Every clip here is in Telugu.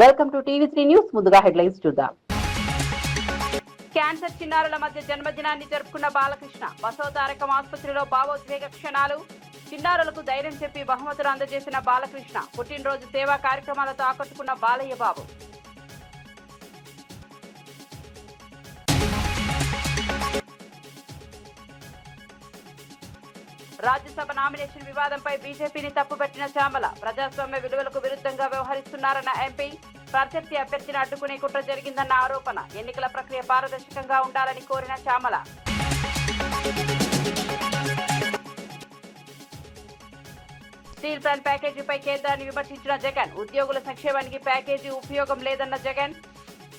Welcome to TV three news. ముందుగా హెడ్లైన్స్ చూద్దాం. క్యాన్సర్ చిన్నారుల మధ్య జన్మదినాన్ని జరుపుకున్న బాలకృష్ణ. బసవతారకం ఆసుపత్రిలో భావోద్వేగ క్షణాలు. చిన్నారులకు ధైర్యం చెప్పి బహుమతులు అందజేసిన బాలకృష్ణ. పుట్టినరోజు సేవా కార్యక్రమాలతో ఆకట్టుకున్న బాలయ్య బాబు. రాజ్యసభ నామినేషన్ వివాదంపై బీజేపీని తప్పుపట్టిన శ్యామల. ప్రజాస్వామ్య విలువలకు విరుద్ధంగా వ్యవహరిస్తున్నారన్న ఎంపీ. ప్రత్యర్థి అభ్యర్థిని అడ్డుకునే కుట్ర జరిగిందన్న ఆరోపణ. ఎన్నికల ప్రక్రియ పారదర్శకంగా ఉండాలని కోరిన శ్యామల. స్టీల్ ప్లాంట్ ప్యాకేజీపై కేంద్రాన్ని విమర్శించిన జగన్. ఉద్యోగుల సంక్షేమానికి ప్యాకేజీ ఉపయోగం లేదన్న జగన్.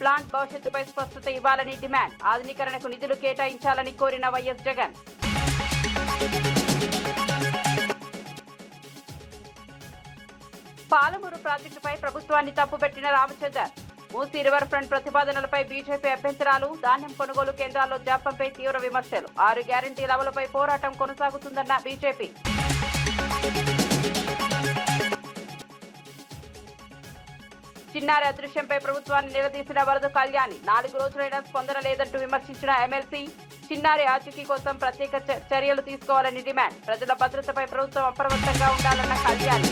ప్లాంట్ భవిష్యత్తుపై స్పష్టత ఇవ్వాలని డిమాండ్. ఆధునీకరణకు నిధులు కేటాయించాలని కోరిన వైఎస్ జగన్. పాలమూరు ప్రాజెక్టుపై ప్రభుత్వాన్ని తప్పుపెట్టిన రామచందర్. మూసీ రివర్ ఫ్రంట్ ప్రతిపాదనలపై బీజేపీ అభ్యంతరాలు. ధాన్యం కొనుగోలు కేంద్రాల్లో జాప్యంపై తీవ్ర విమర్శలు. 6 గ్యారంటీల అమలుపై పోరాటం కొనసాగుతుందన్న బీజేపీ. చిన్నారి అదృశ్యంపై ప్రభుత్వాన్ని నిలదీసిన వరద కళ్యాణి. 4 రోజులైనా స్పందన లేదంటూ విమర్శించిన ఎమ్మెల్సీ. చిన్నారి ఆచూకీ కోసం ప్రత్యేక చర్యలు తీసుకోవాలని డిమాండ్. ప్రజల భద్రతపై ప్రభుత్వం అప్రమత్తంగా ఉండాలన్న కళ్యాణి.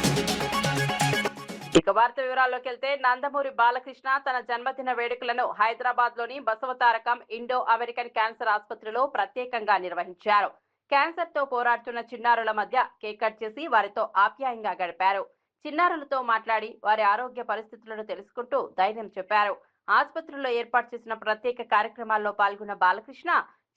ఇక వార్త వివరాల్లోకి వెళ్తే, నందమూరి బాలకృష్ణ తన జన్మదిన వేడుకలను హైదరాబాద్ లోని బసవతారకం ఇండో అమెరికన్ క్యాన్సర్ ఆసుపత్రిలో ప్రత్యేకంగా నిర్వహించారు. క్యాన్సర్ తో పోరాడుతున్న చిన్నారుల మధ్య కేక్ కట్ చేసి వారితో ఆప్యాయంగా గడిపారు. చిన్నారులతో మాట్లాడి వారి ఆరోగ్య పరిస్థితులను తెలుసుకుంటూ ధైర్యం చెప్పారు. ఆసుపత్రిలో ఏర్పాటు చేసిన ప్రత్యేక కార్యక్రమాల్లో పాల్గొన్న బాలకృష్ణ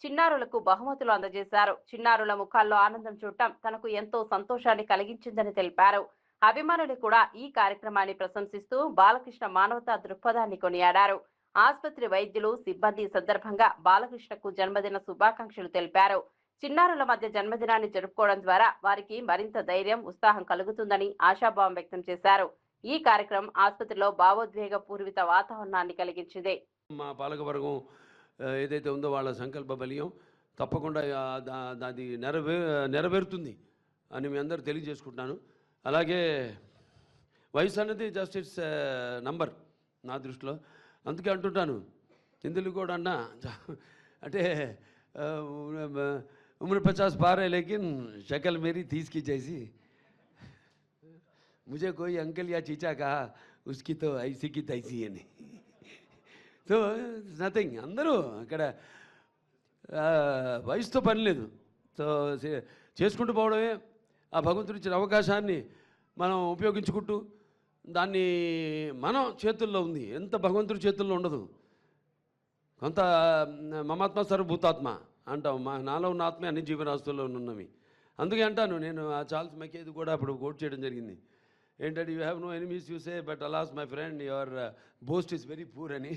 చిన్నారులకు బహుమతులు అందజేశారు. చిన్నారుల ముఖాల్లో ఆనందం చూడటం తనకు ఎంతో సంతోషాన్ని కలిగించిందని తెలిపారు. అభిమానులు కూడా ఈ కార్యక్రమాన్ని ప్రశంసిస్తూ బాలకృష్ణ మానవతా దృక్పథాన్ని కొనియాడారు. ఆసుపత్రి వైద్యులు సిబ్బంది సందర్భంగా బాలకృష్ణకు జన్మదిన శుభాకాంక్షలు తెలిపారు. చిన్నారుల మధ్య జన్మదినాన్ని జరుపుకోవడం ద్వారా వారికి మరింత ధైర్యం, ఉత్సాహం కలుగుతుందని ఆశాభావం వ్యక్తం చేశారు. ఈ కార్యక్రమం ఆసుపత్రిలో భావోద్వేగ పూర్విత వాతావరణాన్ని కలిగించింది. మా పాలకవర్గం ఏదైతే ఉందో వాళ్ళ సంకల్ప బలీయం తప్పకుండా అది నెరవేరుతుంది అని మీ అందరూ తెలియజేసుకుంటున్నాను. అలాగే వయసు అన్నది జస్ట్ ఇట్స్ నంబర్ నా దృష్టిలో. అందుకే అంటుంటాను, హిందువులు కూడా అన్నా అంటే उम्र 50 पार है लेकिन शक्ल मेरी 30 की जैसी. मुझे कोई अंकल या चीचा कहा उसकी तो ऐसी की तैसी है नहीं. So nothing. అందరూ అక్కడ వయసుతో పని లేదు. సో చేసుకుంటూ పోవడమే. ఆ భగవంతుడు ఇచ్చిన అవకాశాన్ని మనం ఉపయోగించుకుంటూ దాన్ని మనం చేతుల్లో ఉంది. ఎంత భగవంతుడి చేతుల్లో ఉండదు. కొంత మమాత్మ సర్వభూతాత్మ అంటాం. నాలో ఉన్న ఆత్మే అన్ని జీవరాశుల్లో ఉన్నవి. అందుకే అంటాను నేను, ఆ చార్ల్స్ మెకేది కూడా అప్పుడు కోట్ చేయడం జరిగింది. ఏంటంటే, you have no enemies you say but alas my friend your boast is very poor అని.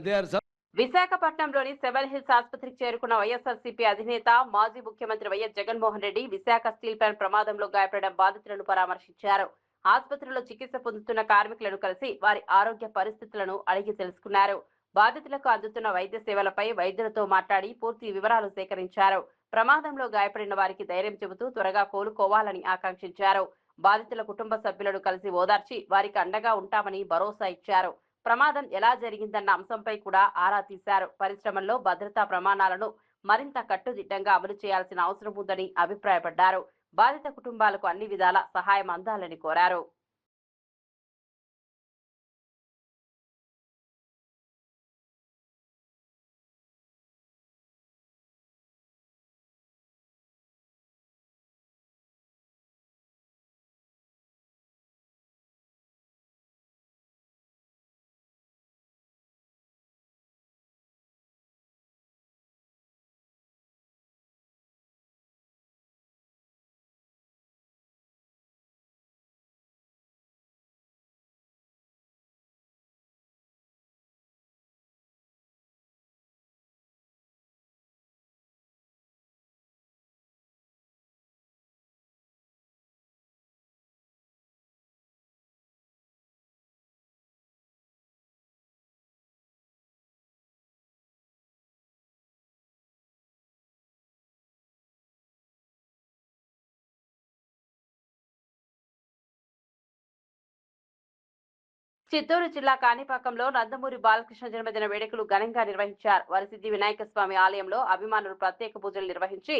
They are. విశాఖపట్నంలోని సెవెన్ హిల్స్ ఆసుపత్రికి చేరుకున్న వైఎస్ఆర్సీపీ అధినేత మాజీ ముఖ్యమంత్రి YS Jaganmohan Reddy Visakha steel plant ప్రమాదంలో గాయపడిన బాధితులను పరామర్శించారు. ఆసుపత్రిలో చికిత్స పొందుతున్న కార్మికులను కలిసి వారి ఆరోగ్య పరిస్థితులను అడిగి తెలుసుకున్నారు. బాధితులకు అందుతున్న వైద్య సేవలపై వైద్యులతో మాట్లాడి పూర్తి వివరాలు సేకరించారు. ప్రమాదంలో గాయపడిన వారికి ధైర్యం చెబుతూ త్వరగా కోలుకోవాలని ఆకాంక్షించారు. బాధితుల కుటుంబ సభ్యులను కలిసి ఓదార్చి వారికి అండగా ఉంటామని భరోసా ఇచ్చారు. ప్రమాదం ఎలా జరిగిందన్న అంశంపై కూడా ఆరా తీశారు. పరిశ్రమల్లో భద్రతా ప్రమాణాలను మరింత కట్టుదిట్టంగా అమలు చేయాల్సిన అవసరం ఉందని అభిప్రాయపడ్డారు. బాధిత కుటుంబాలకు అన్ని విధాల సహాయం అందాలని కోరారు. చిత్తూరు జిల్లా కాణిపాకంలో నందమూరి బాలకృష్ణ జన్మదిన వేడుకలు ఘనంగా నిర్వహించారు. వరసిద్ధి వినాయక స్వామి ఆలయంలో అభిమానులు ప్రత్యేక పూజలు నిర్వహించి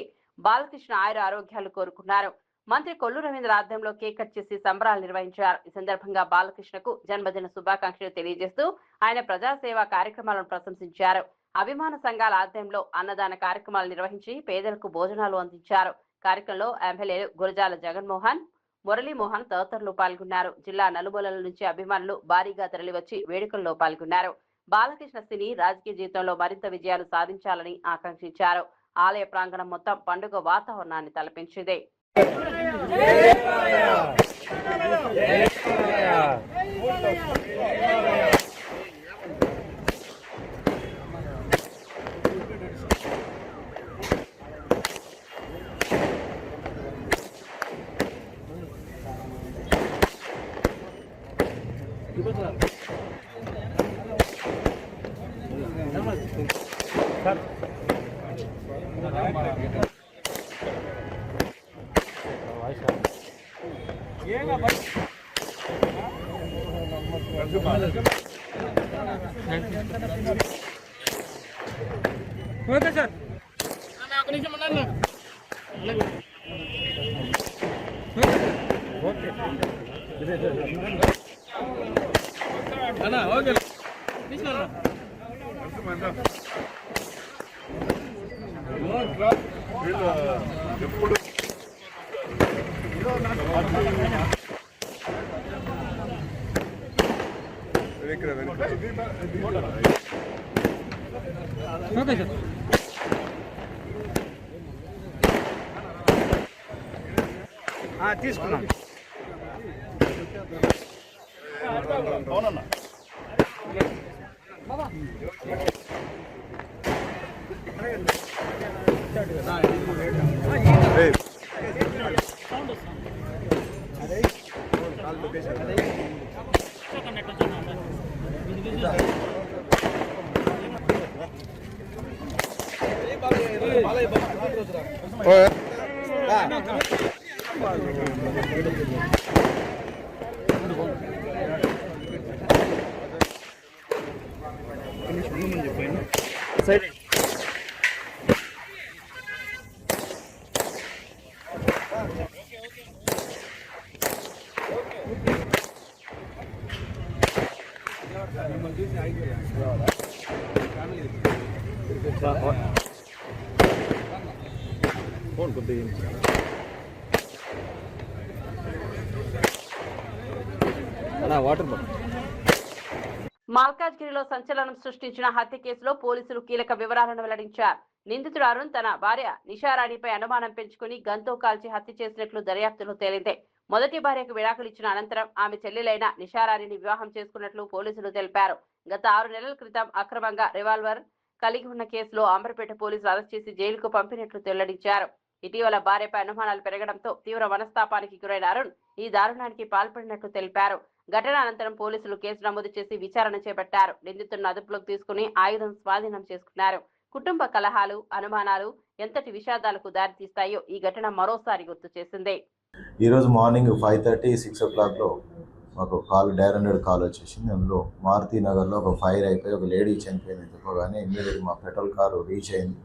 బాలకృష్ణ ఆయుర ఆరోగ్యాలు కోరుకున్నారు. మంత్రి కొల్లు రవీంద్ర ఆధ్వర్యంలో కేక్ కట్ చేసి సంబరాలు నిర్వహించారు. ఈ సందర్భంగా బాలకృష్ణకు జన్మదిన శుభాకాంక్షలు తెలియజేస్తూ ఆయన ప్రజాసేవా కార్యక్రమాలను ప్రశంసించారు. అభిమాన సంఘాల ఆధ్వర్యంలో అన్నదాన కార్యక్రమాలు నిర్వహించి పేదలకు భోజనాలు అందించారు. కార్యక్రమంలో ఎమ్మెల్యేలు గురజాల జగన్మోహన్, మురళీమోహన్ తదితరులు పాల్గొన్నారు. జిల్లా నలుమూలల నుంచి అభిమానులు భారీగా తరలివచ్చి వేడుకల్లో పాల్గొన్నారు. బాలకృష్ణ సినీ రాజకీయ జీవితంలో మరింత విజయాలు సాధించాలని ఆకాంక్షించారు. ఆలయ ప్రాంగణం మొత్తం పండుగ వాతావరణాన్ని తలపించింది. ఓకే సార్ అన్నా ఓకే తీసుకున్నా ఎప్పుడు ఓకే సార్ తీసుకున్నాను అవునన్నా ఫోన్ కొద్దిగా వాటర్ బాటిల్. మల్కాజ్గిరిలో సంచలనం సృష్టించిన హత్య కేసులో పోలీసులు కీలక వివరాలను వెల్లడించారు. నిందితుడు అరుణ్ తన భార్య నిషారాణిపై అనుమానం పెంచుకుని గన్తో కాల్చి హత్య చేసినట్లు దర్యాప్తులో తేలింది. మొదటి భార్యకు విడాకులు ఇచ్చిన అనంతరం ఆమె చెల్లెలైన నిషారాణిని వివాహం చేసుకున్నట్లు పోలీసులు తెలిపారు. గత 6 నెలల క్రితం అక్రమంగా రివాల్వర్ కలిగి ఉన్న కేసులో అంబర్పేట పోలీసులు అరెస్ట్ చేసి జైలుకు పంపినట్లు వెల్లడించారు. ఇటీవల భార్యపై అనుమానాలు పెరగడంతో తీవ్ర మనస్తాపానికి గురైన అరుణ్ ఈ దారుణానికి పాల్పడినట్లు తెలిపారు. ఘటన అనంతరం పోలీసులు కేసు నమోదు చేసి విచారణ చేపట్టారు. నిందితులను అదుపులోకి తీసుకుని ఆయుధం స్వాధీనం చేసుకున్నారు. కుటుంబ కలహాలు, అనుమానాలు ఎంతటి విషాదాలకు దారితీస్తాయో ఈ ఘటన మరోసారి గుర్తు చేసింది. ఈరోజు మార్నింగ్ 5:30, 6 o'clockలో మాకు డైరెక్ట్ కాల్ వచ్చేసింది. అందులో మారుతి నగర్లో ఒక ఫైర్ అయిపోయి ఒక లేడీ చనిపోయిందని చెప్పగానే ఇమ్మీడియట్గా మా పెట్రోల్ కారు రీచ్ అయింది.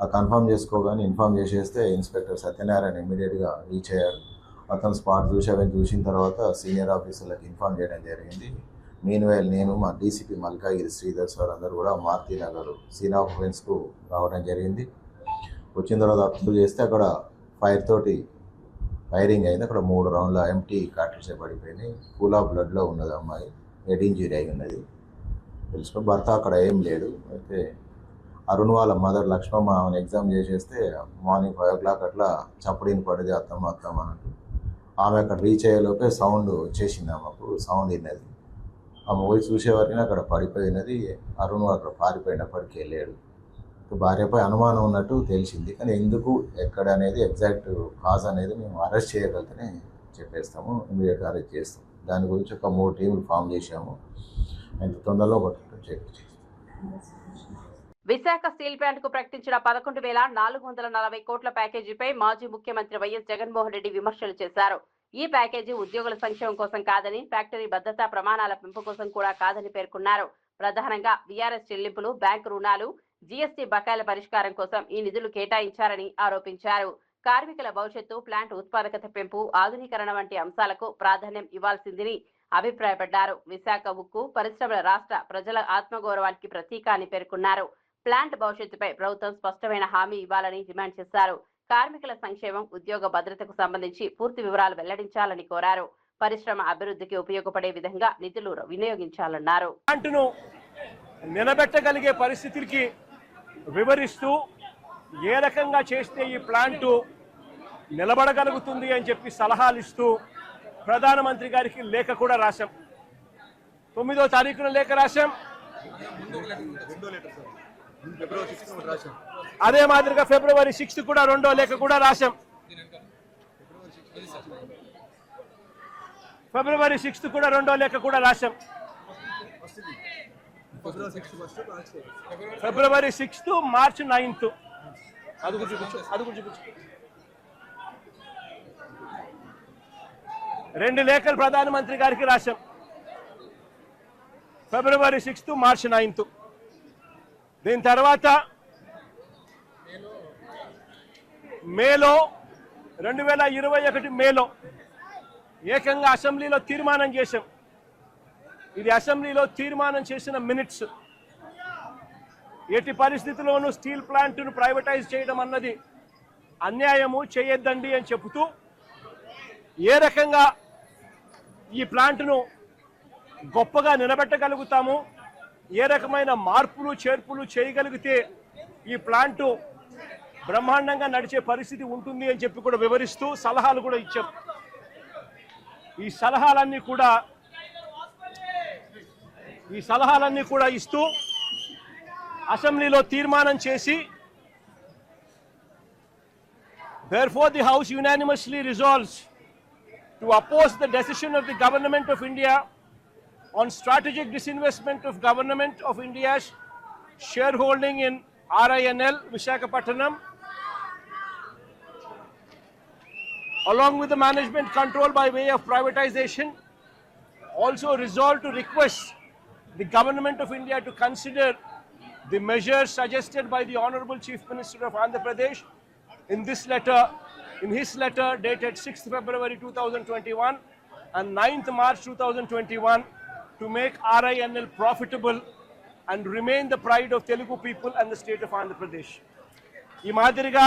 ఆ కన్ఫర్మ్ చేసుకోగానే ఇన్ఫార్మ్ చేసేస్తే ఇన్స్పెక్టర్ సత్యనారాయణ ఇమ్మీడియట్గా రీచ్ అయ్యారు. అతను స్పాట్ చూసిన తర్వాత సీనియర్ ఆఫీసర్లకు ఇన్ఫార్మ్ చేయడం జరిగింది. మీన్వైల్ నేను మా డీసీపీ మల్కాగిరి శ్రీధర్ సార్ అందరూ కూడా మారుతి నగర్ సీన్ ఆఫ్ ఆఫెన్స్కు రావడం జరిగింది. వచ్చిన తర్వాత అబ్జర్వ్ చేస్తే అక్కడ ఫైరింగ్ అయింది. అక్కడ 3 రౌండ్ల ఎంటీ కార్ట్రిడ్జ్ పడిపోయినాయి. కూల్ ఆఫ్ బ్లడ్లో ఉన్నది అమ్మాయి, హెడ్ ఇంజరీ అయి ఉన్నది. తెలుసుకో భర్త అక్కడ ఏం లేడు. అయితే అరుణ్ వాళ్ళ మదర్ లక్ష్మమ్మ ఆమెను ఎగ్జామ్ చేసేస్తే మార్నింగ్ 5 o'clock అట్లా చప్పుడిని పడింది అత్తమ్మ అన్నట్టు. ఆమె అక్కడ రీచ్ అయ్యేలోపే సౌండ్ వచ్చేసింది. ఆమెకు సౌండ్ విన్నది. ఆమె పోయి చూసేవారికి అక్కడ పడిపోయినది. అరుణ్ అక్కడ పారిపోయినప్పటికీ వెళ్ళాడు. భార్యపై అనుమానం ఉన్నట్టు తెలిసింది. కానీ ఎందుకు ఎక్కడ అనేది ఎగ్జాక్ట్ కాజ్ అనేది మేము అరెస్ట్ చేయగలిగితేనే చెప్పేస్తాము, ఇమీడియట్గా అరెస్ట్ చేస్తాం. దాని గురించి ఒక 3 టీములు ఫామ్ చేశాము. ఎంత తొందరలో పట్టుకుంటాం చేస్తాం. విశాఖ స్టీల్ ప్లాంట్ కు ప్రకటించిన 11,440 కోట్ల ప్యాకేజీపై మాజీ ముఖ్యమంత్రి వైఎస్ జగన్మోహన్ రెడ్డి విమర్శలు చేశారు. ఈ ప్యాకేజీ ఉద్యోగుల సంక్షేమం కోసం కాదని, ఫ్యాక్టరీ భద్రతా ప్రమాణాల పెంపు కోసం కూడా కాదని పేర్కొన్నారు. ప్రధానంగా వీఆర్ఎస్ చెల్లింపులు, బ్యాంకు రుణాలు, జీఎస్టీ బకాయిల పరిష్కారం కోసం ఈ నిధులు కేటాయించారని ఆరోపించారు. కార్మికుల భవిష్యత్తు, ప్లాంట్ ఉత్పాదకత పెంపు, ఆధునీకరణ వంటి అంశాలకు ప్రాధాన్యం ఇవ్వాల్సిందని అభిప్రాయపడ్డారు. విశాఖ ఉక్కు పరిశ్రమల రాష్ట్ర ప్రజల ఆత్మగౌరవానికి ప్రతీక అని పేర్కొన్నారు. ప్లాంట్ భవిష్యత్తుపై ప్రభుత్వం స్పష్టమైన హామీ ఇవ్వాలని డిమాండ్ చేశారు. కార్మికుల సంక్షేమం, ఉద్యోగ భద్రతకు సంబంధించి పూర్తి వివరాలు వెల్లడించాలని కోరారు. పరిశ్రమ అభివృద్ధికి ఉపయోగపడే విధంగా నిధులు వినియోగించాలన్నారు. ప్లాంట్ను నిలబెట్టగలిగే పరిస్థితులకి వివరిస్తూ ఏ రకంగా చేస్తే ఈ ప్లాంటు నిలబడగలుగుతుంది అని చెప్పి సలహాలు ఇస్తూ ప్రధానమంత్రి గారికి లేఖ కూడా రాశాం. 9వ తారీఖున లేఖ రాశాం. అదే మాదిరిగా ఫిబ్రవరి 6 కూడా 2వ లేఖ కూడా రాశాం. ఫిబ్రవరి 6 కూడా 2వ లేఖ కూడా రాశాం. ఫిబ్రవరి 6, మార్చి 9. అది చూపించు. 2 లేఖలు ప్రధానమంత్రి గారికి రాశాం. ఫిబ్రవరి 6, మార్చి 9. దీని తర్వాత మేలో 2021 మేలో ఏకంగా అసెంబ్లీలో తీర్మానం చేశాం. ఇది అసెంబ్లీలో తీర్మానం చేసిన మినిట్స్. ఎట్టి పరిస్థితుల్లోనూ స్టీల్ ప్లాంట్ను ప్రైవేటైజ్ చేయడం అన్నది అన్యాయము, చేయొద్దండి అని చెబుతూ ఏ రకంగా ఈ ప్లాంట్ను గొప్పగా నిలబెట్టగలుగుతాము, ఏ రకమైన మార్పులు చేర్పులు చేయగలిగితే ఈ ప్లాంటు బ్రహ్మాండంగా నడిచే పరిస్థితి ఉంటుంది అని చెప్పి కూడా వివరిస్తూ సలహాలు కూడా ఇచ్చాం. ఈ సలహాలన్నీ కూడా ఇస్తూ అసెంబ్లీలో తీర్మానం చేసి, therefore the House unanimously resolves to oppose the decision of the Government of India on strategic disinvestment of Government of India's shareholding in RINL Visakhapatnam, along with the management control by way of privatization. Also resolved to request the Government of India to consider the measures suggested by the Honorable Chief Minister of Andhra Pradesh in his letter dated 6th February 2021 and 9th March 2021 to make RINL profitable and remain the pride of Telugu people and the state of Andhra Pradesh. ఈ మాదిరిగా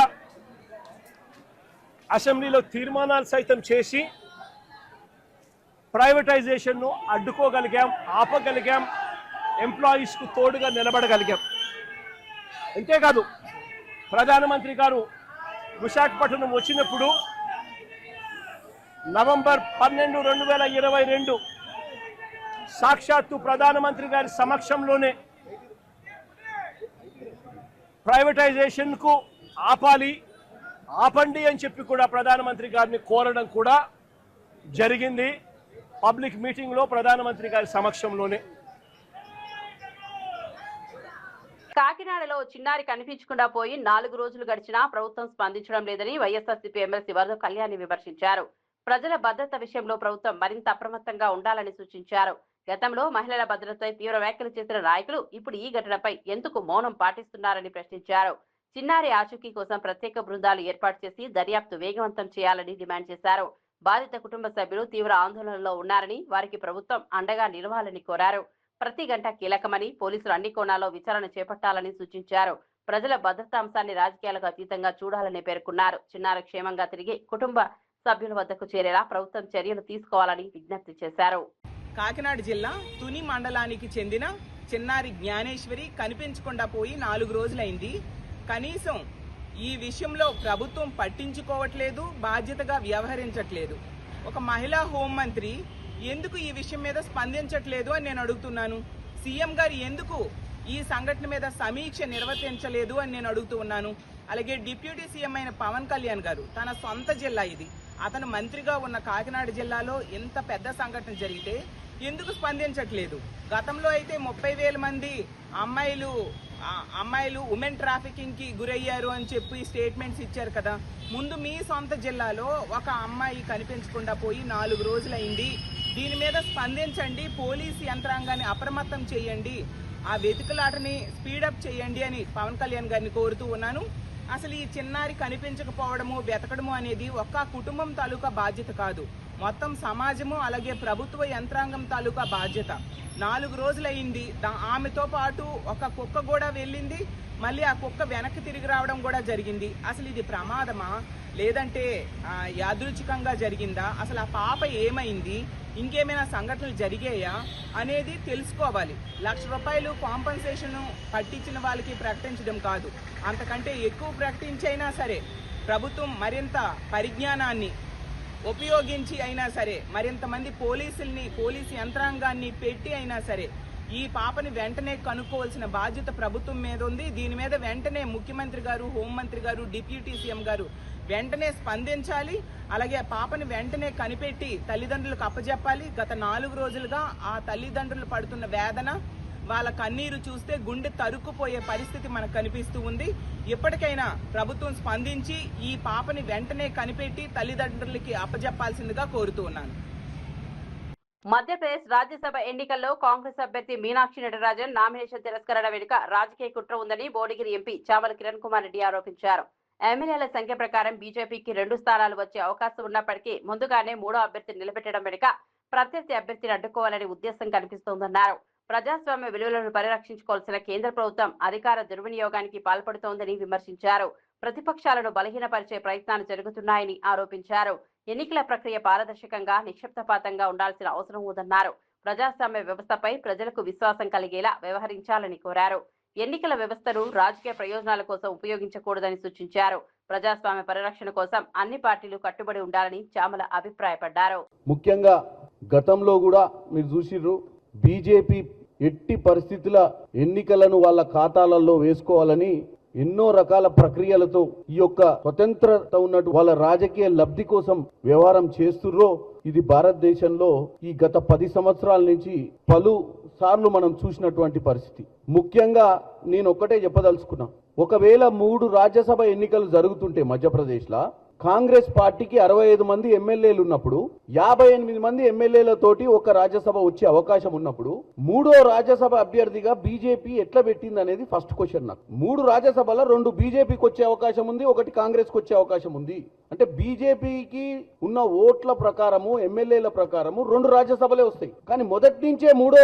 అసెంబ్లీలో తీర్మానాలు సైతం చేసి ప్రైవేటైజేషన్ను అడ్డుకోగలిగాం, ఆపగలిగాం, ఎంప్లాయీస్కు తోడుగా నిలబడగలిగాం. అంతేకాదు ప్రధానమంత్రి గారు విశాఖపట్నం వచ్చినప్పుడు నవంబర్ 12, 2022 సాక్షాత్తు ప్రధానమంత్రి గారి సమక్షంలోనే ప్రైవేటైజేషన్కు ఆపండి అని చెప్పి కూడా ప్రధానమంత్రి గారిని కోరడం కూడా జరిగింది. పబ్లిక్ మీటింగ్లో ప్రధానమంత్రి గారి సమక్షంలోనే. కాకినాడలో చిన్నారి కనిపించకుండా పోయి 4 రోజులు గడిచినా ప్రభుత్వం స్పందించడం లేదని వైఎస్ఆర్సీపీ ఎమ్మెల్సీ వరద కళ్యాణి విమర్శించారు. ప్రజల భద్రత విషయంలో ప్రభుత్వం మరింత అప్రమత్తంగా ఉండాలని సూచించారు. గతంలో మహిళల భద్రతపై తీవ్ర వ్యాఖ్యలు చేసిన నాయకులు ఇప్పుడు ఈ ఘటనపై ఎందుకు మౌనం పాటిస్తున్నారని ప్రశ్నించారు. చిన్నారి ఆచూకీ కోసం ప్రత్యేక బృందాలు ఏర్పాటు చేసి దర్యాప్తు వేగవంతం చేయాలని డిమాండ్ చేశారు. బాధిత కుటుంబ సభ్యులు తీవ్ర ఆందోళనలో ఉన్నారని, వారికి ప్రభుత్వం అండగా నిలవాలని కోరారు. ప్రతి గంట కీలకమని, పోలీసులు అన్ని కోణాల్లో విచారణ చేపట్టాలని సూచించారు. ప్రజల భద్రతా అంశాన్ని రాజకీయాలకు అతీతంగా చూడాలని పేర్కొన్నారు. చిన్నారి క్షేమంగా తిరిగి కుటుంబ సభ్యుల వద్దకు చేరేలా ప్రభుత్వం చర్యలు తీసుకోవాలని విజ్ఞప్తి చేశారు. కాకినాడ జిల్లా తుని మండలానికి చెందిన చిన్నారి జ్ఞానేశ్వరి కనిపించకుండా పోయి 4 రోజులైంది. కనీసం ఈ విషయంలో ప్రభుత్వం పట్టించుకోవట్లేదు, బాధ్యతగా వ్యవహరించట్లేదు. ఒక మహిళా హోంమంత్రి ఎందుకు ఈ విషయం మీద స్పందించట్లేదు అని నేను అడుగుతున్నాను. సీఎం గారు ఎందుకు ఈ సంఘటన మీద సమీక్ష నిర్వర్తించలేదు అని నేను అడుగుతూ ఉన్నాను. అలాగే డిప్యూటీ సీఎం అయిన పవన్ కళ్యాణ్ గారు తన సొంత జిల్లా ఇది, అతను మంత్రిగా ఉన్న కాకినాడ జిల్లాలో ఇంత పెద్ద సంఘటన జరిగితే ఎందుకు స్పందించట్లేదు? గతంలో అయితే 30,000 మంది అమ్మాయిలు అమ్మాయిలు ఉమెన్ ట్రాఫికింగ్కి గురయ్యారు అని చెప్పి స్టేట్మెంట్స్ ఇచ్చారు కదా. ముందు మీ సొంత జిల్లాలో ఒక అమ్మాయి కనిపించకుండా పోయి 4 రోజులైంది. దీని మీద స్పందించండి, పోలీసు యంత్రాంగాన్ని అప్రమత్తం చేయండి, ఆ వెతుకులాటని స్పీడప్ చేయండి అని పవన్ కళ్యాణ్ గారిని కోరుతూ ఉన్నాను. అసలు ఈ చిన్నారి కనిపించకపోవడము, వెతకడము అనేది ఒక్క కుటుంబం తాలూకా బాధ్యత కాదు, మొత్తం సమాజము అలాగే ప్రభుత్వ యంత్రాంగం తాలూకా బాధ్యత. 4 రోజులైంది. ఆమెతో పాటు ఒక కుక్క కూడా వెళ్ళింది, మళ్ళీ ఆ కుక్క వెనక్కి తిరిగి రావడం కూడా జరిగింది. అసలు ఇది ప్రమాదమా లేదంటే యాదృచ్ఛికంగా జరిగిందా, అసలు ఆ పాప ఏమైంది, ఇంకేమైనా సంఘటనలు జరిగాయా అనేది తెలుసుకోవాలి. ₹1,00,000 కాంపన్సేషన్ పట్టించిన వాళ్ళకి ప్రకటించడం కాదు, అంతకంటే ఎక్కువ ప్రకటించైనా సరే ప్రభుత్వం మరింత పరిజ్ఞానాన్ని ఉపయోగించి అయినా సరే, మరింత మంది పోలీసు యంత్రాంగాన్ని పెట్టి అయినా సరే ఈ పాపని వెంటనే కనుక్కోవాల్సిన బాధ్యత ప్రభుత్వం మీద ఉంది. దీని మీద వెంటనే ముఖ్యమంత్రి గారు, హోంమంత్రి గారు, డిప్యూటీ సీఎం గారు వెంటనే స్పందించాలి. అలాగే ఆ పాపని వెంటనే కనిపెట్టి తల్లిదండ్రులకు అప్పజెప్పాలి. గత 4 రోజులుగా ఆ తల్లిదండ్రులు పడుతున్న వేదన, వాళ్ళ కన్నీరు చూస్తే గుండె తరుక్కుపోయే పరిస్థితి మనకు కనిపిస్తూ ఉంది. ఇప్పటికైనా ప్రభుత్వం స్పందించి ఈ పాపని వెంటనే కనిపెట్టి తల్లిదండ్రులకి అప్పజెప్పాల్సిందిగా కోరుతూ ఉన్నాను. మధ్యప్రదేశ్ రాజ్యసభ ఎన్నికల్లో కాంగ్రెస్ అభ్యర్థి మీనాక్షి నటరాజన్ నామినేషన్ తిరస్కరణ వెనుక రాజకీయ కుట్ర ఉందని బోడిగిరి ఎంపీ చామల కిరణ్ కుమార్ రెడ్డి ఆరోపించారు. ఎమ్మెల్యేల సంఖ్య ప్రకారం బీజేపీకి 2 స్థానాలు వచ్చే అవకాశం ఉన్నప్పటికీ ముందుగానే 3వ అభ్యర్థిని నిలబెట్టడం వెనుక ప్రత్యర్థి అభ్యర్థిని అడ్డుకోవాలనే ఉద్దేశం కనిపిస్తోందన్నారు. ప్రజాస్వామ్య విలువలను పరిరక్షించుకోవాల్సిన కేంద్ర ప్రభుత్వం అధికార దుర్వినియోగానికి పాల్పడుతోందని విమర్శించారు. ప్రతిపక్షాలను బలహీనపరిచే ప్రయత్నాలు జరుగుతున్నాయని ఆరోపించారు. ఎన్నికల ప్రక్రియ పారదర్శకంగా, నిక్షిప్తపాతంగా ఉండాల్సిన అవసరం ఉందన్నారు. ప్రజాస్వామ్య వ్యవస్థపై ప్రజలకు విశ్వాసం కలిగేలా వ్యవహరించాలని కోరారు. ఎన్నికల వ్యవస్థను రాజకీయ ప్రయోజనాల కోసం ఉపయోగించకూడదని సూచించారు. ప్రజాస్వామ్య పరిరక్షణ కోసం అన్ని పార్టీలు కట్టుబడి ఉండాలని చామల అభిప్రాయపడ్డారు. ముఖ్యంగా గతంలో కూడా మీరు చూసిర్రు, బీజేపీ ఎట్టి పరిస్థితుల ఎన్నికలను వాళ్ళ ఖాతాలలో వేసుకోవాలని ఎన్నో రకాల ప్రక్రియలతో ఈ యొక్క స్వతంత్రత ఉన్నట్టు వాళ్ళ రాజకీయ లబ్ధి కోసం వ్యవహారం చేస్తుర్రో ఇది భారతదేశంలో ఈ గత 10 సంవత్సరాల నుంచి పలు సార్లు మనం చూసినటువంటి పరిస్థితి. ముఖ్యంగా నేను ఒక్కటే చెప్పదలుచుకున్నా, ఒకవేళ 3 రాజ్యసభ ఎన్నికలు జరుగుతుంటే మధ్యప్రదేశ్లో కాంగ్రెస్ పార్టీకి 65 మంది ఎమ్మెల్యేలు ఉన్నప్పుడు 58 మంది ఎమ్మెల్యేలతోటి ఒక రాజ్యసభ వచ్చే అవకాశం ఉన్నప్పుడు 3వ రాజ్యసభ అభ్యర్థిగా బీజేపీ ఎట్లా పెట్టింది అనేది ఫస్ట్ క్వశ్చన్. నాకు 3 రాజ్యసభలో 2 బీజేపీకి వచ్చే అవకాశం ఉంది, 1 కాంగ్రెస్కి వచ్చే అవకాశం ఉంది. అంటే బీజేపీకి ఉన్న ఓట్ల ప్రకారము, ఎమ్మెల్యేల ప్రకారము 2 రాజ్యసభలే వస్తాయి. కానీ మొదటి నుంచే 3వ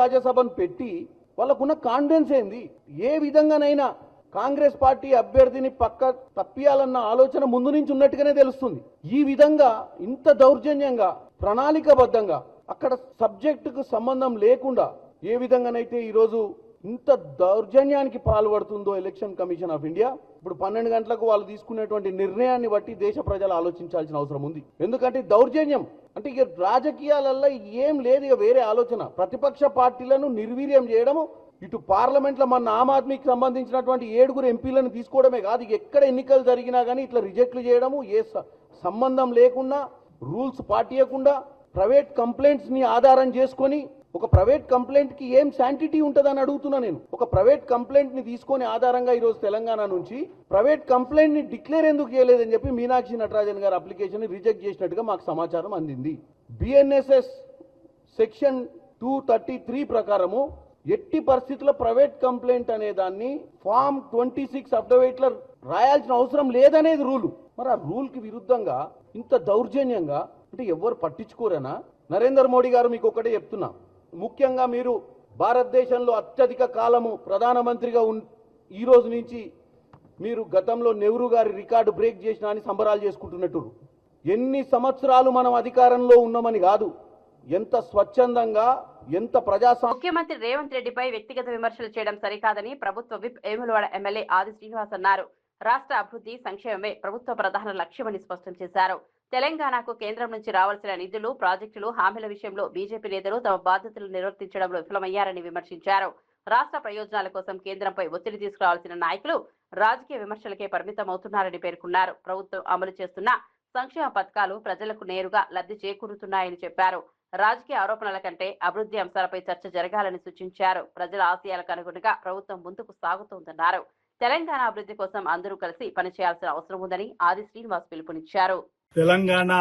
రాజ్యసభను పెట్టి వాళ్ళకున్న కాన్ఫిడెన్స్ ఏంది? ఏ విధంగానైనా కాంగ్రెస్ పార్టీ అభ్యర్థిని పక్క తప్పియాలన్న ఆలోచన ముందు నుంచి ఉన్నట్టుగానే తెలుస్తుంది. ఈ విధంగా ఇంత దౌర్జన్యంగా, ప్రణాళికబద్ధంగా, అక్కడ సబ్జెక్టుకు సంబంధం లేకుండా ఏ విధంగానైతే ఈరోజు ఇంత దౌర్జన్యానికి పాల్పడుతుందో ఎలక్షన్ కమిషన్ ఆఫ్ ఇండియా, ఇప్పుడు 12 గంటలకు వాళ్ళు తీసుకునేటువంటి నిర్ణయాన్ని బట్టి దేశ ప్రజలు ఆలోచించాల్సిన అవసరం ఉంది. ఎందుకంటే దౌర్జన్యం అంటే ఇక రాజకీయాలలో ఏం లేదు, ఇక వేరే ఆలోచన. ప్రతిపక్ష పార్టీలను నిర్వీర్యం చేయడము, ఇటు పార్లమెంట్లో మన ఆమ్ ఆద్మీకి సంబంధించినటువంటి 7 ఎంపీలను తీసుకోవడమే కాదు, ఎక్కడ ఎన్నికలు జరిగినా కానీ ఇట్లా రిజెక్ట్లు చేయడము, ఏ సంబంధం లేకుండా, రూల్స్ పాటియకుండా, ప్రైవేట్ కంప్లైంట్స్ని ఆధారం చేసుకొని, ఒక ప్రైవేట్ కంప్లైంట్కి ఏం శాంటిటీ ఉంటుందని అడుగుతున్నా నేను. ఒక ప్రైవేట్ కంప్లైంట్ని తీసుకొని ఆధారంగా ఈరోజు తెలంగాణ నుంచి ప్రైవేట్ కంప్లైంట్ని డిక్లేర్ ఎందుకు చేయలేదని చెప్పి మీనాక్షి నటరాజన్ గారి అప్లికేషన్ని రిజెక్ట్ చేసినట్టుగా మాకు సమాచారం అందింది. బిఎన్ఎస్ఎస్ సెక్షన్ 233 ప్రకారము ఎట్టి పరిస్థితుల్లో ప్రైవేట్ కంప్లైంట్ అనే దాన్ని ఫామ్ 26 అఫిడవిట్లో రాయాల్సిన అవసరం లేదనేది రూలు. మరి ఆ రూల్కి విరుద్ధంగా ఇంత దౌర్జన్యంగా అంటే ఎవరు పట్టించుకోరేనా? నరేంద్ర మోడీ గారు మీకు ఒకటే చెప్తున్నా, ముఖ్యంగా మీరు భారతదేశంలో అత్యధిక కాలము ప్రధానమంత్రిగా ఈ రోజు నుంచి మీరు గతంలో నెహ్రూ గారి రికార్డు బ్రేక్ చేసినా అని సంబరాలు చేసుకుంటున్నట్టు. ఎన్ని సంవత్సరాలు మనం అధికారంలో ఉన్నామని కాదు, ఎంత స్వచ్ఛందంగా, ఎంత ముఖ్యమంత్రి రేవంత్ రెడ్డిపై వ్యక్తిగత విమర్శలు చేయడం సరికాదని ప్రభుత్వ విప్ వేములవాడ ఎమ్మెల్యే ఆది శ్రీనివాస్ అన్నారు. రాష్ట్ర అభివృద్ధి, సంక్షేమమే ప్రభుత్వ ప్రధాన లక్ష్యమని స్పష్టం చేశారు. తెలంగాణకు కేంద్రం నుంచి రావాల్సిన నిధులు, ప్రాజెక్టులు, హామీల విషయంలో బీజేపీ నేతలు తమ బాధ్యతలు నిర్వర్తించడంలో విఫలమయ్యారని విమర్శించారు. రాష్ట్ర ప్రయోజనాల కోసం కేంద్రంపై ఒత్తిడి తీసుకురావాల్సిన నాయకులు రాజకీయ విమర్శలకే పరిమితమవుతున్నారని పేర్కొన్నారు. ప్రభుత్వం అమలు చేస్తున్న సంక్షేమ పథకాలు ప్రజలకు నేరుగా లబ్ధి చేకూరుతున్నాయని చెప్పారు. రాజకీయ ఆరోపణల కంటే అభివృద్ధి అంశాలపై చర్చ జరగాలని సూచించారు. ప్రజల ఆశయాలకు అనుగుణంగా ప్రభుత్వం ముందుకు సాగుతోందన్నారు. తెలంగాణ అభివృద్ధి కోసం అందరూ కలిసి పనిచేయాల్సిన అవసరం ఉందని ఆది శ్రీనివాస్ పిలుపునిచ్చారు. తెలంగాణ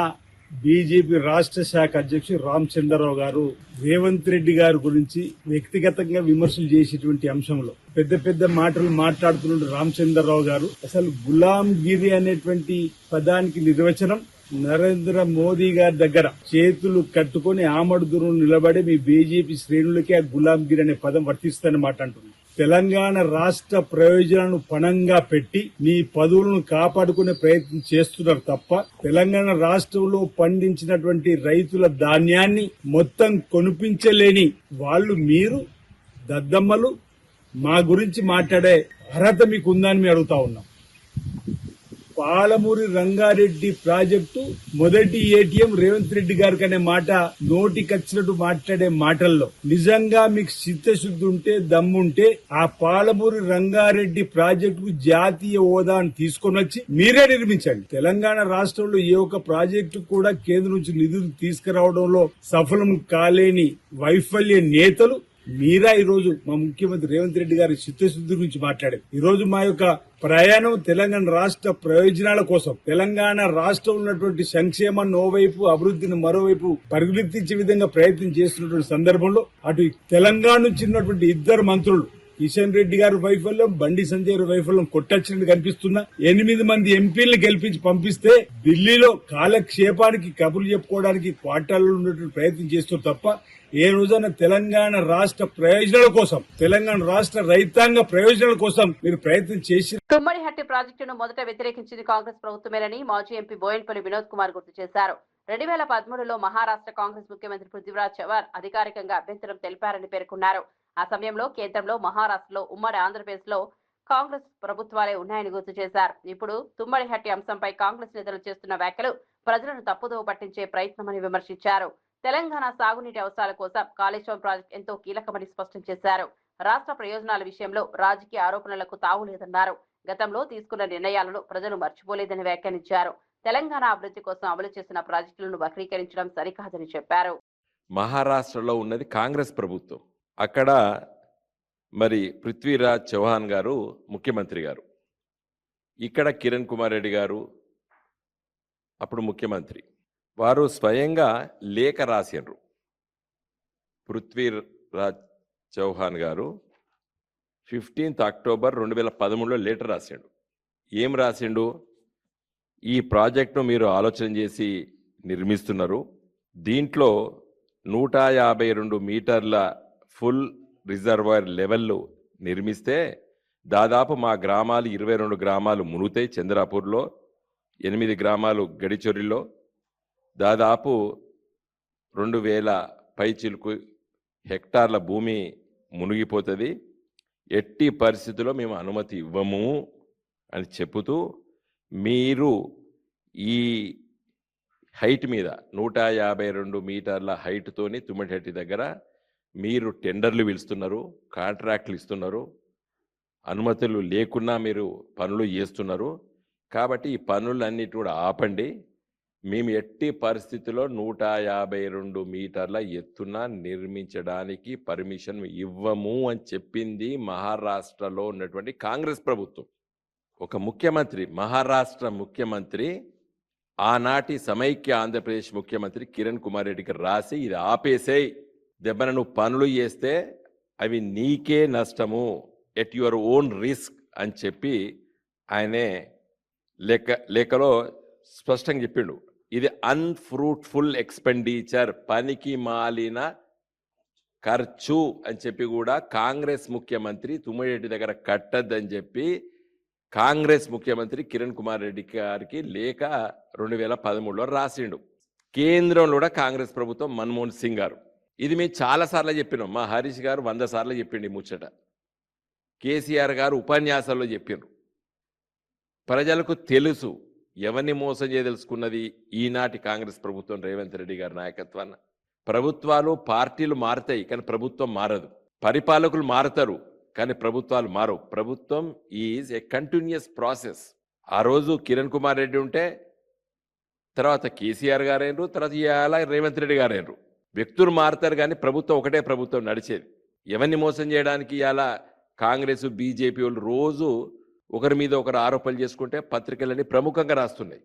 బీజేపీ రాష్ట్ర శాఖ అధ్యక్షుడు రామచంద్రరావు గారు రేవంత్ రెడ్డి గారి గురించి వ్యక్తిగతంగా విమర్శలు చేసేటువంటి అంశంలో పెద్ద పెద్ద మాటలు మాట్లాడుతున్న రామచంద్రరావు గారు అసలు గులాంగిరి అనేటువంటి పదానికి నిర్వచనం నరేంద్ర మోదీ గారి దగ్గర చేతులు కట్టుకుని ఆమడు దూరం నిలబడి మీ బీజేపీ శ్రేణులకి ఆ గులాంగిరి అనే పదం వర్తిస్తుందని మాట అంటున్నారు. తెలంగాణ రాష్ట్ర ప్రయోజనాలను పణంగా పెట్టి మీ పదవులను కాపాడుకునే ప్రయత్నం చేస్తున్నారు తప్ప తెలంగాణ రాష్ట్రంలో పండించినటువంటి రైతుల ధాన్యాన్ని మొత్తం కొనిపించలేని వాళ్ళు మీరు దద్దమ్మలు. మా గురించి మాట్లాడే అర్హత మీకు ఉందని మేము అడుగుతా ఉన్నాం. పాలమూరి రంగారెడ్డి ప్రాజెక్టు మొదటి ఏటీఎం రేవంత్ రెడ్డి గారికి అనే మాట నోటికొచ్చినట్టు మాట్లాడే మాటల్లో నిజంగా మీకు చిత్తశుద్ధి ఉంటే దమ్ముంటే ఆ పాలమూరి రంగారెడ్డి ప్రాజెక్టుకు జాతీయ హోదాను తీసుకొని వచ్చి మీరే నిర్మించండి. తెలంగాణ రాష్ట్రంలో ఏ ఒక్క ప్రాజెక్టు కూడా కేంద్రం నుంచి నిధులు తీసుకురావడంలో సఫలం కాలేని వైఫల్య నేతలు మీరా. ఈ రోజు మా ముఖ్యమంత్రి రేవంత్ రెడ్డి గారి చిత్తశుద్ధి గురించి మాట్లాడారు. ఈ రోజు మా యొక్క ప్రయాణం తెలంగాణ రాష్ట్ర ప్రయోజనాల కోసం, తెలంగాణ రాష్ట్రంలో ఉన్నటువంటి సంక్షేమాన్ని ఓవైపు అభివృద్ధిని మరోవైపు పరిగెత్తించే విధంగా ప్రయత్నం చేస్తున్నటువంటి సందర్భంలో అటు తెలంగాణ నుంచి ఉన్నటువంటి ఇద్దరు మంత్రులు కిషన్ రెడ్డి గారి వైఫల్యం, బండి సంజయ్ గారి వైఫల్యం కొట్టొచ్చినట్టు కనిపిస్తున్నా. 8 మంది ఎంపీలను గెలిపించి పంపిస్తే ఢిల్లీలో కాలక్షేపానికి కబుర్లు చెప్పుకోవడానికి క్వార్టర్లో ఉన్నటువంటి ప్రయత్నం చేస్తున్నారు తప్ప ఏ రోజైనా తెలంగాణ రాష్ట్ర ప్రయోజనాల కోసం, తెలంగాణ రాష్ట్ర రైతాంగ ప్రయోజనాల కోసం మీరు ప్రయత్నం చేసి. తుమ్మడిహట్టి ప్రాజెక్టును మొదట వ్యతిరేకించింది కాంగ్రెస్ ప్రభుత్వమేనని మాజీ ఎంపీ బోయిన్పల్లి వినోద్ కుమార్ గుర్తు చేశారు. 2013లో మహారాష్ట్ర కాంగ్రెస్ ముఖ్యమంత్రి పృథ్వీరాజ్ చవాన్ అధికారికంగా అభ్యంతరం తెలిపారని పేర్కొన్నారు. ఆ సమయంలో కేంద్రంలో, మహారాష్ట్రలో, ఉమ్మడి ఆంధ్రప్రదేశ్ లో కాంగ్రెస్ ప్రభుత్వాలే ఉన్నాయని గుర్తు చేశారు. ఇప్పుడు తుమ్మడిహట్టి అంశంపై కాంగ్రెస్ నేతలు చేస్తున్న వ్యాఖ్యలు ప్రజలను తప్పుదోవ పట్టించే ప్రయత్నమని విమర్శించారు. తెలంగాణ సాగునీటి అవసరాల కోసం కాళేశ్వరం ప్రాజెక్టు ఎంతో కీలకమని స్పష్టం చేశారు. రాష్ట్ర ప్రయోజనాల విషయంలో రాజకీయ ఆరోపణలకు తావు లేదన్నారు. గతంలో తీసుకున్న నిర్ణయాలను ప్రజలు మర్చిపోలేదని వ్యాఖ్యానించారు. తెలంగాణ అభివృద్ధి కోసం అమలు చేసిన ప్రాజెక్టులను వక్రీకరించడం సరికాదని చెప్పారు. మహారాష్ట్రలో ఉన్నది కాంగ్రెస్ ప్రభుత్వం. అక్కడ మరి పృథ్వీరాజ్ చౌహాన్ గారు ముఖ్యమంత్రి గారు, ఇక్కడ కిరణ్ కుమార్ రెడ్డి గారు అప్పుడు ముఖ్యమంత్రి. వారు స్వయంగా లేఖ రాసిండ్రు. పృథ్వీరాజ్ చౌహాన్ గారు 15 అక్టోబర్ 2013లో లెటర్ రాసిండు. ఏం రాసిండు? ఈ ప్రాజెక్టును మీరు ఆలోచన చేసి నిర్మిస్తున్నారు, దీంట్లో 152 మీటర్ల ఫుల్ రిజర్వాయర్ లెవెల్లో నిర్మిస్తే దాదాపు మా గ్రామాలు 22 గ్రామాలు మునుగుతాయి. చంద్రాపూర్లో 8 గ్రామాలు, గడిచొరిలో దాదాపు 2000 పైచిలుకు హెక్టార్ల భూమి మునిగిపోతుంది. ఎట్టి పరిస్థితుల్లో మేము అనుమతి ఇవ్వము అని చెబుతూ మీరు ఈ హైట్ మీద 152 మీటర్ల హైట్తోని తుమ్మడిహట్టి దగ్గర మీరు టెండర్లు పిలుస్తున్నారు, కాంట్రాక్ట్లు ఇస్తున్నారు, అనుమతులు లేకున్నా మీరు పనులు చేస్తున్నారు. కాబట్టి ఈ పనులన్నిటి కూడా ఆపండి. మేము ఎట్టి పరిస్థితుల్లో 152 మీటర్ల ఎత్తున నిర్మించడానికి పర్మిషన్ ఇవ్వము అని చెప్పింది మహారాష్ట్రలో ఉన్నటువంటి కాంగ్రెస్ ప్రభుత్వం. ఒక ముఖ్యమంత్రి, మహారాష్ట్ర ముఖ్యమంత్రి, ఆనాటి సమైక్య ఆంధ్రప్రదేశ్ ముఖ్యమంత్రి కిరణ్ కుమార్ రెడ్డికి రాసి ఇది ఆపేసేయ్, దెబ్బన నువ్వు పనులు చేస్తే అవి నీకే నష్టము, ఎట్ యువర్ ఓన్ రిస్క్ అని చెప్పి ఆయనే లేఖలో స్పష్టంగా చెప్పిండు. ఇది అన్ఫ్రూట్ఫుల్ ఎక్స్పెండిచర్, పనికి మాలిన ఖర్చు అని చెప్పి కూడా కాంగ్రెస్ ముఖ్యమంత్రి తుమ్మడిహట్టి దగ్గర కట్టద్దని చెప్పి కాంగ్రెస్ ముఖ్యమంత్రి కిరణ్ కుమార్ రెడ్డి గారికి లేఖ 2013లో రాసిండు. కేంద్రంలో కూడా కాంగ్రెస్ ప్రభుత్వం, మన్మోహన్ సింగ్ గారు, ఇది మేము చాలాసార్లు చెప్పినాం. మా హరీష్ గారు 100 సార్లు చెప్పిండి ముచ్చట. కేసీఆర్ గారు ఉపన్యాసాల్లో చెప్పిండ్రు. ప్రజలకు తెలుసు ఎవరిని మోసం చేయదలుచుకున్నది ఈనాటి కాంగ్రెస్ ప్రభుత్వం, రేవంత్ రెడ్డి గారి నాయకత్వాన్ని. ప్రభుత్వాలు, పార్టీలు మారుతాయి కానీ ప్రభుత్వం మారదు. పరిపాలకులు మారుతారు కానీ ప్రభుత్వాలు మారవు. ప్రభుత్వం ఈజ్ ఏ కంటిన్యూస్ ప్రాసెస్. ఆ రోజు కిరణ్ కుమార్ రెడ్డి ఉంటే తర్వాత కేసీఆర్ గారైనరు, తర్వాత ఇవాళ రేవంత్ రెడ్డి గారైనరు. వ్యక్తులు మారుతారు కానీ ప్రభుత్వం ఒకటే ప్రభుత్వం నడిచేది. ఎవరిని మోసం చేయడానికి ఇలా కాంగ్రెస్ బీజేపీ వాళ్ళు రోజు ఒకరి మీద ఒకరు ఆరోపణలు చేసుకుంటే పత్రికలన్నీ ప్రముఖంగా రాస్తున్నాయి.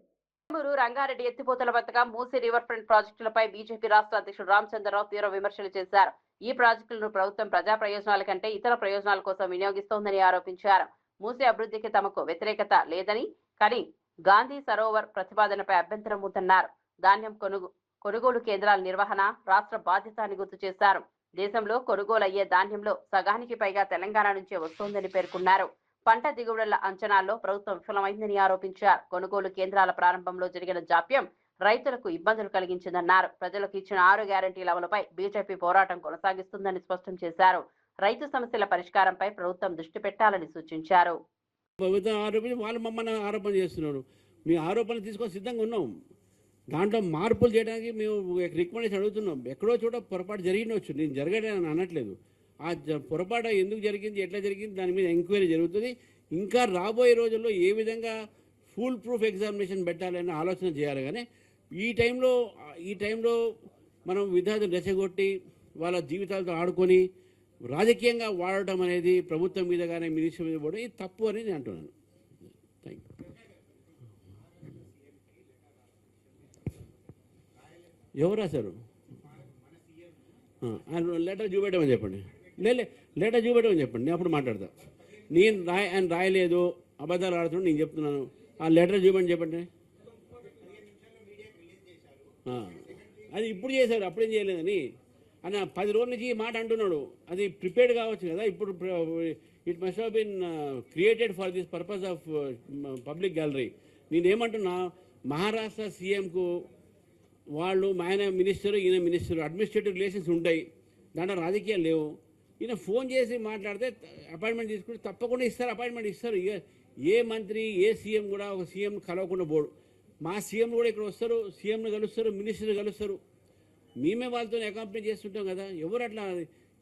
రంగారెడ్డి ఎత్తిపోతల వద్దగా మూసీ రివర్ ఫ్రంట్ ప్రాజెక్టులపై బీజేపీ రాష్ట్ర అధ్యక్షుడు రామచంద్రరావు తీవ్ర విమర్శలు చేశారు. ఈ ప్రాజెక్టులను ప్రభుత్వం ప్రజా ప్రయోజనాల కంటే ఇతర ప్రయోజనాల కోసం వినియోగిస్తోందని ఆరోపించారు. మూసీ అభివృద్ధికి తమకు వ్యతిరేకత లేదని, కానీ గాంధీ సరోవర్ ప్రతిపాదనపై అభ్యంతరం ఉందన్నారు. ధాన్యం కొనుగోలు కేంద్రాల నిర్వహణ రాష్ట్ర బాధ్యత అని గుర్తు చేశారు. దేశంలో కొనుగోలు అయ్యే ధాన్యంలో సగానికి పైగా తెలంగాణ నుంచే వస్తోందని పేర్కొన్నారు. పంట దిగుబడుల అంచనాల్లో ప్రభుత్వం విఫలమైందని ఆరోపించారు. కొనుగోలు కేంద్రాల ప్రారంభంలో జరిగిన జాప్యం రైతులకు ఇబ్బందులు కలిగించిందన్నారు. ప్రజలకు ఇచ్చిన 6 గ్యారంటీల అమలుపై బీజేపీ పోరాటం కొనసాగిస్తుందని స్పష్టం చేశారు. రైతు సమస్యల పరిష్కారంపై ప్రభుత్వం దృష్టి పెట్టాలని సూచించారు. వాళ్ళు మమ్మల్ని ఆరోపణ చేస్తున్నారు. మీ ఆరోపణలు తీసుకొని సిద్ధంగా ఉన్నాం. దాంట్లో మార్పులు చేయడానికి మేము రికమెండేషన్ అడుగుతున్నాం. ఎక్కడో చోట పొరపాటు జరిగినవచ్చు, నేను జరగడానికి అనట్లేదు. ఆ పొరపాటు ఎందుకు జరిగింది, ఎట్లా జరిగింది, దాని మీద ఎంక్వైరీ జరుగుతుంది. ఇంకా రాబోయే రోజుల్లో ఏ విధంగా ఫుల్ ప్రూఫ్ ఎగ్జామినేషన్ పెట్టాలనే ఆలోచన చేయాలి. కానీ ఈ టైంలో మనం విద్యార్థులు రెచ్చగొట్టి వాళ్ళ జీవితాలతో ఆడుకొని రాజకీయంగా వాడటం అనేది ప్రభుత్వం మీద కానీ మినిస్టర్ మీద కూడా ఇది తప్పు అని నేను అంటున్నాను. Thank you. ఎవరు రాశారు? లెటర్ చూపెట్టమని చెప్పండి. లెటర్ చూపెట్టమని చెప్పండి, నేను అప్పుడు మాట్లాడతా. నేను ఆయన రాయలేదు, అబద్ధాలు ఆడుతున్నాడు, నేను చెప్తున్నాను. ఆ లెటర్ చూపెట్టని చెప్పండి. అది ఇప్పుడు చేశారు, అప్పుడేం చేయలేదని ఆయన 10 రోజుల నుంచి ఈ మాట అంటున్నాడు. అది ప్రిపేర్డ్ కావచ్చు కదా. ఇప్పుడు it must have been created for this purpose of public gallery. నేనేమంటున్నా, మహారాష్ట్ర సీఎంకు వాళ్ళు ఆయన మినిస్టర్, ఈయన మినిస్టర్, అడ్మినిస్ట్రేటివ్ రిలేషన్స్ ఉంటాయి, దాంట్లో రాజకీయాలు లేవు. ఈయన ఫోన్ చేసి మాట్లాడితే అపాయింట్మెంట్ తీసుకుంటే తప్పకుండా ఇస్తారు, అపాయింట్మెంట్ ఇస్తారు. ఏ మంత్రి ఏ సీఎం కూడా ఒక సీఎం కలవకుండా పోడు. మా సీఎం కూడా ఇక్కడ వస్తారు, సీఎంని కలుస్తారు, మినిస్టర్ని కలుస్తారు. మేమే వాళ్ళతో అకాంపనీ చేస్తుంటాం కదా. ఎవరు అట్లా,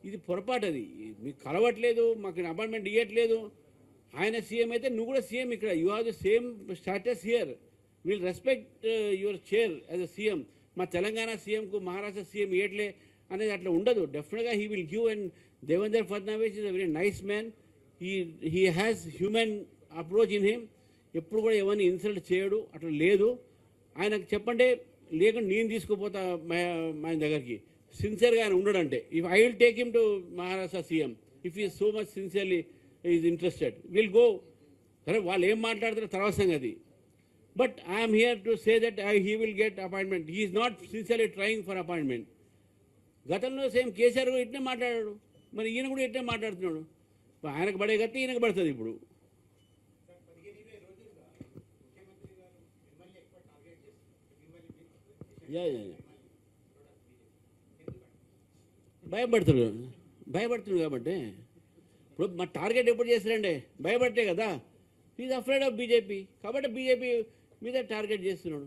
ఇది పొరపాటు. అది మీకు కలవట్లేదు, మాకు అపాయింట్మెంట్ ఇవ్వట్లేదు. ఆయన సీఎం అయితే నువ్వు కూడా సీఎం ఇక్కడ. You have the same status here. Will respect your chair as a CM. మా తెలంగాణ సీఎంకు మహారాష్ట్ర సీఎం ఇవ్వట్లే అనేది అట్లా ఉండదు. డెఫినెట్గా he will give. And Devendra Fadnavis is a very nice man. He has human approach in him. ఎప్పుడు కూడా ఎవరిని ఇన్సల్ట్ చేయడు, అట్లా లేదు. ఆయనకు చెప్పండి, లేకుండా నేను తీసుకుపోతా మా దగ్గరికి. సిన్సియర్గా ఆయన ఉండడంటే, if I will take him to Maharashtra CM if he so much sincerely is interested, will go. సరే వాళ్ళు ఏం మాట్లాడతారో తర్వాత సంగతి. But I'm here to say that he will get appointment. He is not sincerely trying for appointment. గతంలో సేమ్ కేసీఆర్ కూడా ఇట్నే మాట్లాడాడు, మరి ఈయన కూడా ఇట్నే మాట్లాడుతున్నాడు. ఆయనకు పడే గట్టి ఈయనకు పడుతుంది ఇప్పుడు. భయపడుతున్నాడు కాబట్టి. ఇప్పుడు మా టార్గెట్ ఎప్పుడు చేస్తారండి? భయపడితే కదా. ఈజ్ అఫ్రైడ్ ఆఫ్ బీజేపీ, కాబట్టి బీజేపీ మీద టార్గెట్ చేస్తున్నాడు.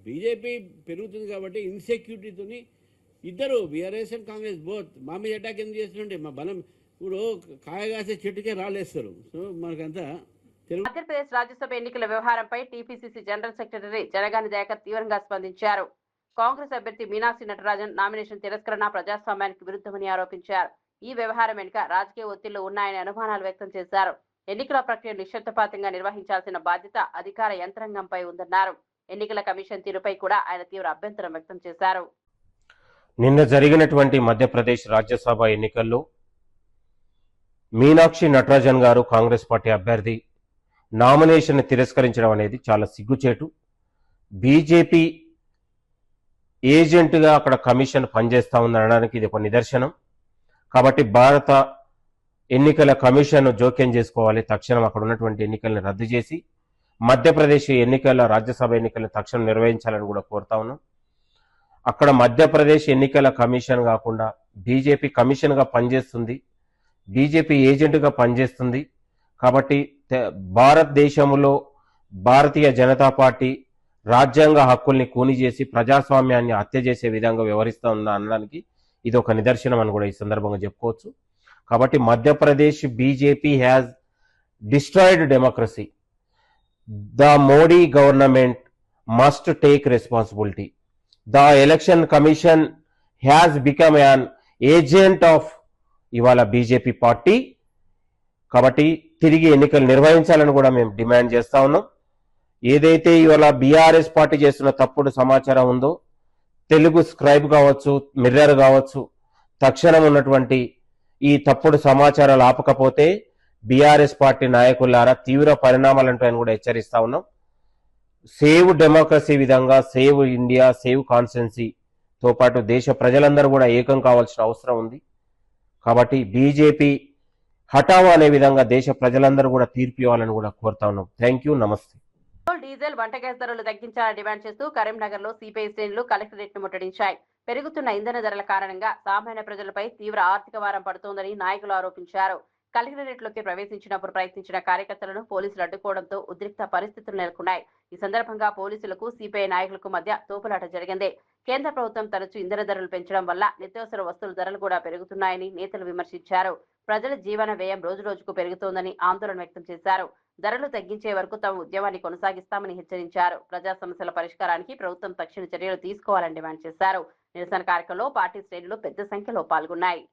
బీజేపీ పెరుగుతుంది కాబట్టి ఇన్సెక్యూరిటీతో ఇద్దరు బీఆర్ఎస్ అండ్ కాంగ్రెస్ బోత్ మా మీద అటాక్ ఎందుకు చేస్తుంటే, మా బలం ఇప్పుడు కాయగాసే చెట్టుకే రాలేస్తారు. సో మనకంతా మధ్యప్రదేశ్ రాజ్యసభ ఎన్నికల వ్యవహారంపై TPCC general secretary Janagani Dayakar తీవ్రంగా స్పందించారు. కాంగ్రెస్ అభ్యర్థి మీనాక్షి నటరాజన్ నామినేషన్ తిరస్కరణ ప్రజాస్వామ్యానికి విరుద్ధమని ఆరోపించారు. ఈ వ్యవహారం వెనుక రాజకీయ ఒత్తిళ్లు ఉన్నాయని అనుమానాలు వ్యక్తం చేశారు. ఎన్నికల ప్రక్రియ నిశ్శబ్దపాతంగా నిర్వహించాల్సిన బాధ్యత అధికార యంత్రాంగంపై ఉందన్నారు. ఎన్నికల కమిషన్ తీరుపై కూడా ఆయన తీవ్ర అభ్యంతరం వ్యక్తం చేశారు. నిన్న జరిగినటువంటి మధ్యప్రదేశ్ రాజ్యసభ ఎన్నికల్లో మీనాక్షి నటరాజన్ గారు కాంగ్రెస్ పార్టీ అభ్యర్థి నామినేషన్ తిరస్కరించడం అనేది చాలా సిగ్గుచేటు. బీజేపీ ఏజెంట్గా అక్కడ కమిషన్ పనిచేస్తూ ఉందనడానికి ఇది ఒక నిదర్శనం. కాబట్టి భారత ఎన్నికల కమిషన్ జోక్యం చేసుకోవాలి. తక్షణం అక్కడ ఉన్నటువంటి ఎన్నికలను రద్దు చేసి మధ్యప్రదేశ్ రాజ్యసభ ఎన్నికలను తక్షణం నిర్వహించాలని కూడా కోరుతా ఉన్నాం. అక్కడ మధ్యప్రదేశ్ ఎన్నికల కమిషన్ కాకుండా బీజేపీ కమిషన్గా పనిచేస్తుంది, బీజేపీ ఏజెంట్గా పనిచేస్తుంది. కాబట్టి భారతదేశంలో భారతీయ జనతా పార్టీ రాజ్యాంగ హక్కుల్ని కూని చేసి ప్రజాస్వామ్యాన్ని హత్య చేసే విధంగా వ్యవహరిస్తూ ఉందా అనడానికి ఇది ఒక నిదర్శనం అని కూడా ఈ సందర్భంగా చెప్పుకోవచ్చు. కాబట్టి Madhya Pradesh BJP has destroyed democracy. The Modi government must take responsibility. The election commission has become an agent of ఇవాళ బీజేపీ పార్టీ. కాబట్టి తిరిగి ఎన్నికలు నిర్వహించాలని కూడా మేము డిమాండ్ చేస్తా ఉన్నాం. ఏదైతే ఇవాళ బీఆర్ఎస్ పార్టీ చేస్తున్న తప్పుడు సమాచారం ఉందో, తెలుగు స్క్రైబ్ కావచ్చు, మిర్రర్ కావచ్చు, తక్షణం ఉన్నటువంటి ఈ తప్పుడు సమాచారాలు ఆపకపోతే బీఆర్ఎస్ పార్టీ నాయకులారా తీవ్ర పరిణామాలంటాయని కూడా హెచ్చరిస్తా ఉన్నాం. సేవ్ డెమోక్రసీ విధంగా సేవ్ ఇండియా, సేవ్ కాన్స్టిట్యున్సీతో పాటు దేశ ప్రజలందరూ కూడా ఏకం కావాల్సిన అవసరం ఉంది. కాబట్టి బీజేపీ హఠావో అనే విధంగా దేశ ప్రజలందరూ కూడా తీర్పు ఇవ్వాలని కూడా కోరుతా ఉన్నాం. థ్యాంక్ యూ, నమస్తే. డీజిల్, వంట గ్యాస్ ధరలు తగ్గించాలని డిమాండ్ చేస్తూ కరీంనగర్ లో సిపిఐ శ్రేణులు కలెక్టరేట్ ను ముట్టడించాయి. పెరుగుతున్న ఇంధన ధరల కారణంగా సామాన్య ప్రజలపై తీవ్ర ఆర్థిక భారం పడుతోందని నాయకులు ఆరోపించారు. కలెక్టరేట్ లోకి ప్రవేశించినప్పుడు ప్రయత్నించిన కార్యకర్తలను పోలీసులు అడ్డుకోవడంతో ఉద్రిక్త పరిస్థితులు నెలకొన్నాయి. ఈ సందర్భంగా పోలీసులకు సిపిఐ నాయకులకు మధ్య తోపులాట జరిగింది. కేంద్ర ప్రభుత్వం తరచూ ఇంధన ధరలు పెంచడం వల్ల నిత్యావసర వస్తువుల ధరలు కూడా పెరుగుతున్నాయని నేతలు విమర్శించారు. ప్రజల జీవన వ్యయం రోజురోజుకు పెరుగుతోందని ఆందోళన వ్యక్తం చేశారు. ధరలు తగ్గించే వరకు తమ ఉద్యమాన్ని కొనసాగిస్తామని హెచ్చరించారు. ప్రజా సమస్యల పరిష్కారానికి ప్రభుత్వం తక్షణ చర్యలు తీసుకోవాలని డిమాండ్ చేశారు. నిరసన కార్యక్రమంలో పార్టీ శ్రేణులు పెద్ద సంఖ్యలో పాల్గొన్నాయి.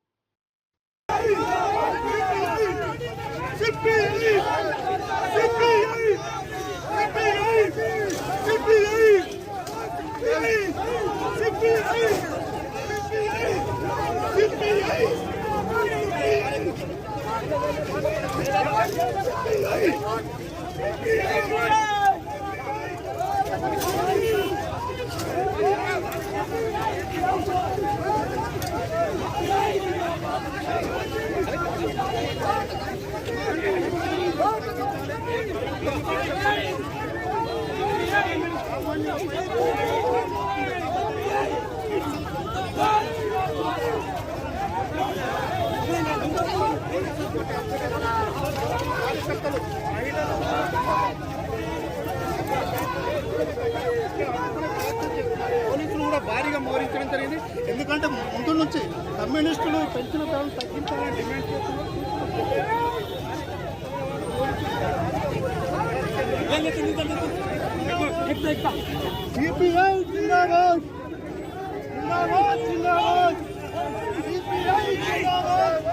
పోలీసులు కూడా భారీగా మోహరించడం జరిగింది. ఎందుకంటే ముందు నుంచి కమ్యూనిస్టులు పెంచిన ధరలు తగ్గించాలని డిమాండ్ చేస్తున్నారు. సిపిఐ జిందాబాద్, జిందాబాద్, జిందాబాద్, సిపిఐ జిందాబాద్.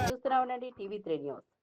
చూస్తూనే ఉండండి టీవీ 3 న్యూస్.